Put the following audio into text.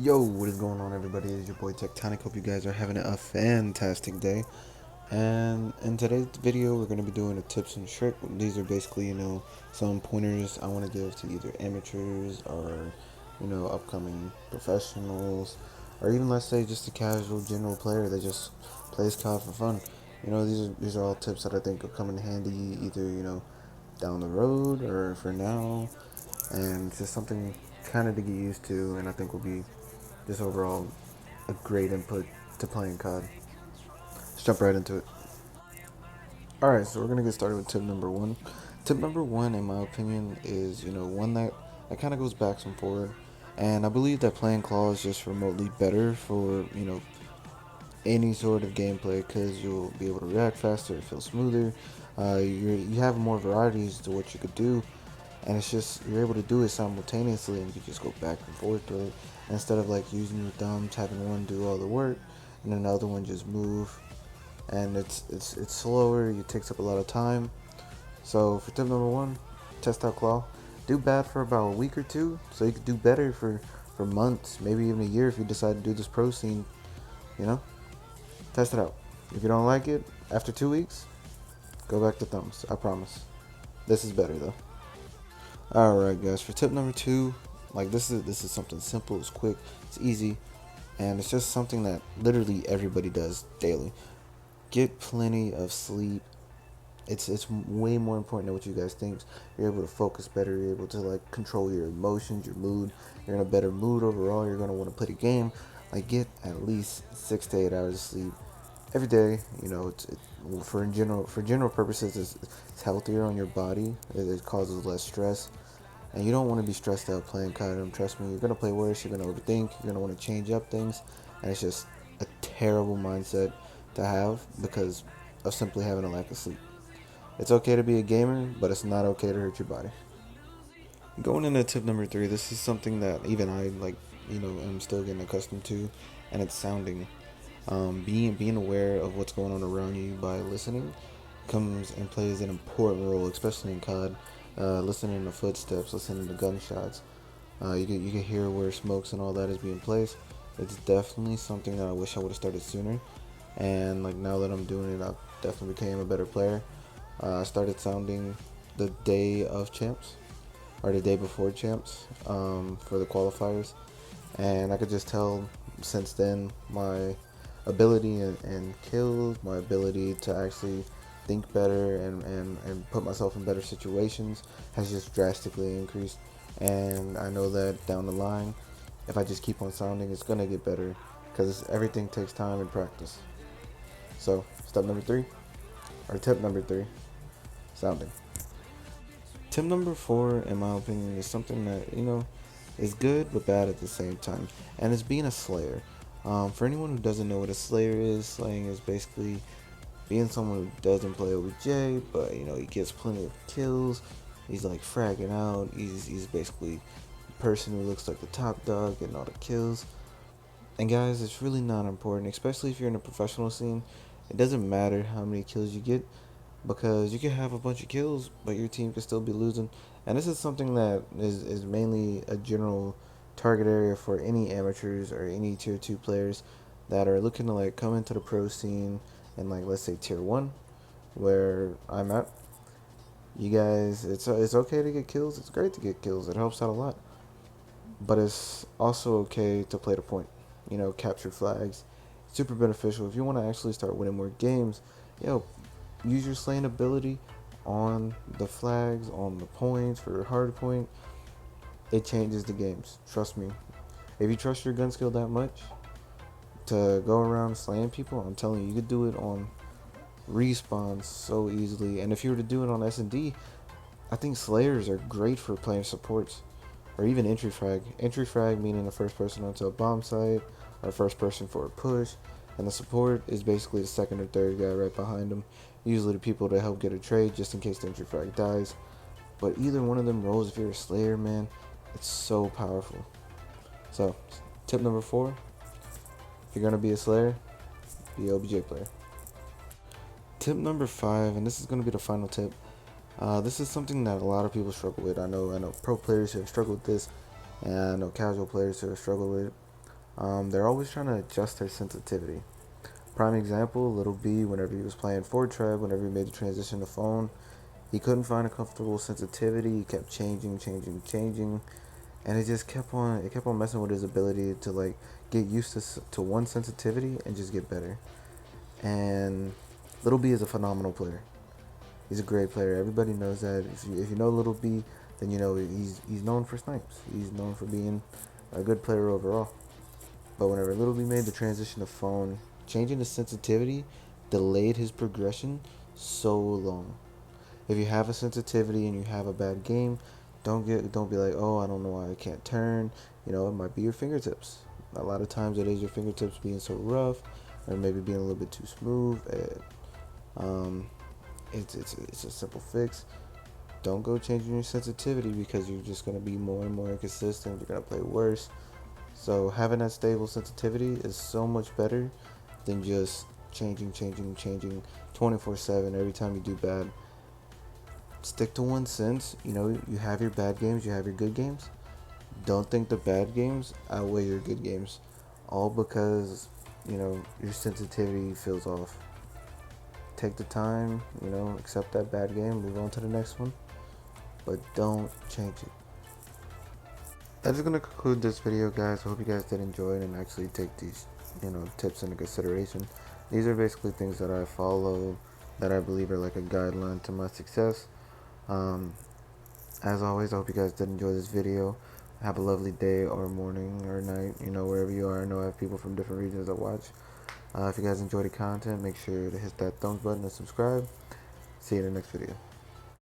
Yo, what is going on, everybody? It's your boy Tectonic. Hope you guys are having a fantastic day. And in today's video, we're going to be doing a tips and trick. These are basically, some pointers I want to give to either amateurs or, upcoming professionals, or even let's say just a casual general player that just plays COD for fun. These are all tips that I think will come in handy either, down the road or for now, and just something kind of to get used to, and I think will be just overall a great input to playing COD. Let's jump right into it. Alright, so we're going to get started with tip number one. Tip number one, in my opinion, is, one that kind of goes back and forward. And I believe that playing claw is just remotely better for, any sort of gameplay because you'll be able to react faster, it feels smoother. You have more varieties to what you could do, and it's just you're able to do it simultaneously, and you can just go back and forth with it instead of like using your thumbs, having one do all the work and then the other one just move. And it's slower. It takes up a lot of time. So for tip number one, test out claw. Do bad for about a week or two, so you could do better for months, maybe even a year if you decide to do this pro scene. You know, test it out. If you don't like it after 2 weeks, go back to thumbs. I promise. This is better though. Alright guys, for tip number two, like this is something simple, it's quick, it's easy, and it's just something that literally everybody does daily. Get plenty of sleep. It's way more important than what you guys think. You're able to focus better, you're able to like control your emotions, your mood, you're in a better mood overall, you're gonna want to play the game. Like get at least 6 to 8 hours of sleep every day. For general purposes, it's healthier on your body. It causes less stress, and you don't want to be stressed out playing Skyrim. Trust me, you're gonna play worse. You're gonna overthink. You're gonna want to change up things, and it's just a terrible mindset to have because of simply having a lack of sleep. It's okay to be a gamer, but it's not okay to hurt your body. Going into tip number three, this is something that even I like. I'm still getting accustomed to, and it's sounding. Being aware of what's going on around you by listening comes and plays an important role, especially in COD. Listening to footsteps, listening to gunshots. You can hear where smokes and all that is being placed. It's definitely something that I wish I would have started sooner. And like now that I'm doing it, I definitely became a better player. I started sounding the day of champs or the day before champs for the qualifiers, and I could just tell since then my ability and kills, my ability to actually think better and put myself in better situations has just drastically increased. And I know that down the line, if I just keep on sounding, it's gonna get better because everything takes time and practice. So, step number three, or tip number three, sounding. Tip number four, in my opinion, is something that, is good but bad at the same time, and it's being a slayer. For anyone who doesn't know what a slayer is, slaying is basically being someone who doesn't play OBJ, but he gets plenty of kills. He's like fragging out. He's basically the person who looks like the top dog, getting all the kills. And guys, it's really not important, especially if you're in a professional scene. It doesn't matter how many kills you get because you can have a bunch of kills, but your team can still be losing. And this is something that is mainly a general target area for any amateurs or any tier 2 players that are looking to like come into the pro scene and like let's say tier 1 where I'm at. You guys, it's okay to get kills. It's great to get kills. It helps out a lot. But it's also okay to play the point. Capture flags. Super beneficial if you want to actually start winning more games. Yo, use your slaying ability on the flags, on the points for hard point. It changes the games. Trust me. If you trust your gun skill that much to go around slaying people, I'm telling you, you could do it on respawns so easily. And if you were to do it on S&D, I think slayers are great for playing supports or even entry frag. Entry frag meaning the first person onto a bomb site or first person for a push, and the support is basically the second or third guy right behind them. Usually the people to help get a trade just in case the entry frag dies. But either one of them roles, if you're a slayer, man, it's so powerful. So, tip number four: if you're gonna be a slayer, be an OBJ player. Tip number five, and this is gonna be the final tip. This is something that a lot of people struggle with. I know pro players who have struggled with this, and I know casual players who have struggled with it. They're always trying to adjust their sensitivity. Prime example, Little B, whenever he was playing Fortran, whenever he made the transition to phone, he couldn't find a comfortable sensitivity. He kept changing, and it kept on messing with his ability to like get used to one sensitivity and just get better. And Little B is a phenomenal player. He's a great player. Everybody knows that. If you know Little B, then you know he's known for snipes. He's known for being a good player overall. But whenever Little B made the transition to phone, changing the sensitivity delayed his progression so long. If you have a sensitivity and you have a bad game, don't be like, oh, I don't know why I can't turn. You know, it might be your fingertips. A lot of times it is your fingertips being so rough, or maybe being a little bit too smooth. Um, it's a simple fix. Don't go changing your sensitivity because you're just gonna be more and more inconsistent. You're gonna play worse. So having that stable sensitivity is so much better than just changing 24/7 every time you do bad. Stick to one sense. You know, you have your bad games, you have your good games. Don't think the bad games outweigh your good games, all because your sensitivity feels off. Take the time, accept that bad game, move on to the next one, but don't change it. That is gonna conclude this video, guys. I hope you guys did enjoy it and actually take these, tips into consideration. These are basically things that I follow, that I believe are like a guideline to my success. Um, as always, I hope you guys did enjoy this video. Have a lovely day or morning or night, wherever you are. I know I have people from different regions that watch. If you guys enjoy the content, make sure to hit that thumbs button and subscribe. See you in the next video.